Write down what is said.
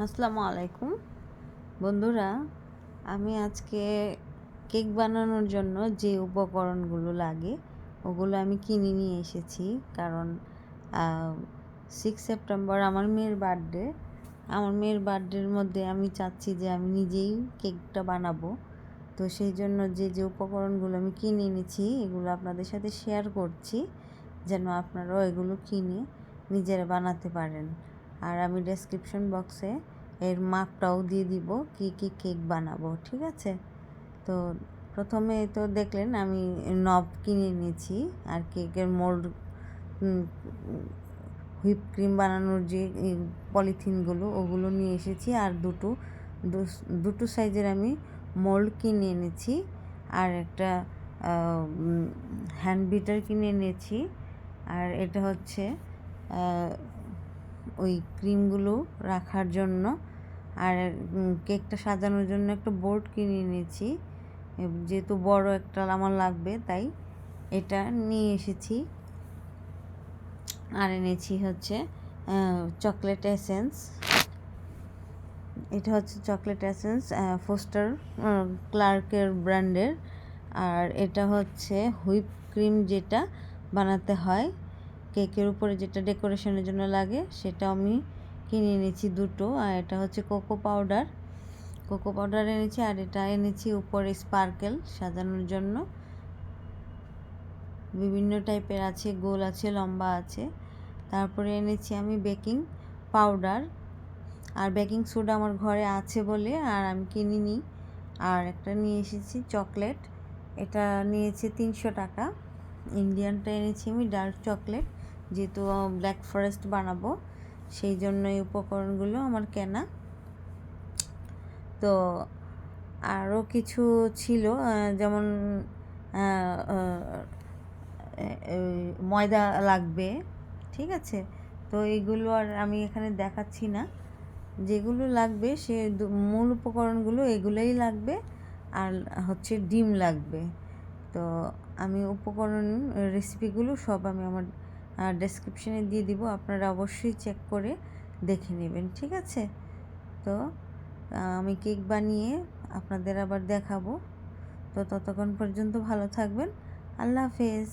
আসসালামু আলাইকুম বন্ধুরা, আমি আজকে কেক বানানোর জন্য যে উপকরণগুলো লাগে ওগুলো আমি কিনে নিয়ে এসেছি। কারণ 6 সেপ্টেম্বর আমার মেয়ের বার্থডের মধ্যে আমি চাচ্ছি যে আমি নিজেই কেকটা বানাবো। তো সেই জন্য যে উপকরণগুলো আমি কিনে এনেছি এগুলো আপনাদের সাথে শেয়ার করছি, যেন আপনারাও এগুলো কিনে নিজেরা বানাতে পারেন। আর আমি ডেসক্রিপশন বক্সে এর মাপটাও দিয়ে দিব কি কেক বানাবো, ঠিক আছে? তো প্রথমে তো দেখলেন আমি নব কিনে নিয়েছি, আর কেকের মোল্ড, হুইপ ক্রিম বানানোর যে পলিথিনগুলো ওগুলো নিয়ে এসেছি, আর দুটো সাইজের আমি মোল্ড কিনে এনেছি, আর একটা হ্যান্ড বিটার কিনে এনেছি। আর এটা হচ্ছে ওই ক্রিমগুলো রাখার জন্য, আর কেকটা সাজানোর জন্য একটা বোর্ড কিনে নিয়েছি, যেহেতু বড় একটা আমার লাগবে তাই এটা নিয়ে এসেছি। আর এনেছি হচ্ছে চকলেট এসেন্স। এটা হচ্ছে চকলেট এসেন্স ফোস্টার ক্লার্কের ব্র্যান্ডের। আর এটা হচ্ছে হুইপ ক্রিম, যেটা বানাতে হয় কেকের উপরে, যেটা ডেকোরেশনের জন্য লাগে, সেটা আমি কিনে এনেছি দুটো। আর এটা হচ্ছে কোকো পাউডার এনেছি, আর এটা এনেছি উপরে স্পার্কেল সাজানোর জন্য। বিভিন্ন টাইপের আছে, গোল আছে, লম্বা আছে। তারপরে এনেছি আমি বেকিং পাউডার, আর বেকিং সোডা আমার ঘরে আছে বলে আর আমি কিনিনি। আর একটা নিয়ে এসেছি চকলেট, এটা নিয়েছে 300 টাকা। ইন্ডিয়ানটা এনেছি আমি ডার্ক চকলেট, যেহেতু ব্ল্যাক ফরেস্ট বানাবো সেই জন্য এই উপকরণগুলো আমার কেনা। তো আরও কিছু ছিল, যেমন ময়দা লাগবে, ঠিক আছে? তো এইগুলো আর আমি এখানে দেখাচ্ছি না। যেগুলো লাগবে সে মূল উপকরণগুলো এগুলোই লাগবে, আর হচ্ছে ডিম লাগবে। তো আমি উপকরণ রেসিপিগুলো সব আমি আমার ডেসক্রিপশনে দিয়ে দিব, আপনারা অবশ্যই চেক করে দেখে নেবেন, ঠিক আছে? তো আমি কেক বানিয়ে আপনাদের আবার দেখাবো। তো ততক্ষণ পর্যন্ত ভালো থাকবেন। আল্লাহ হাফেজ।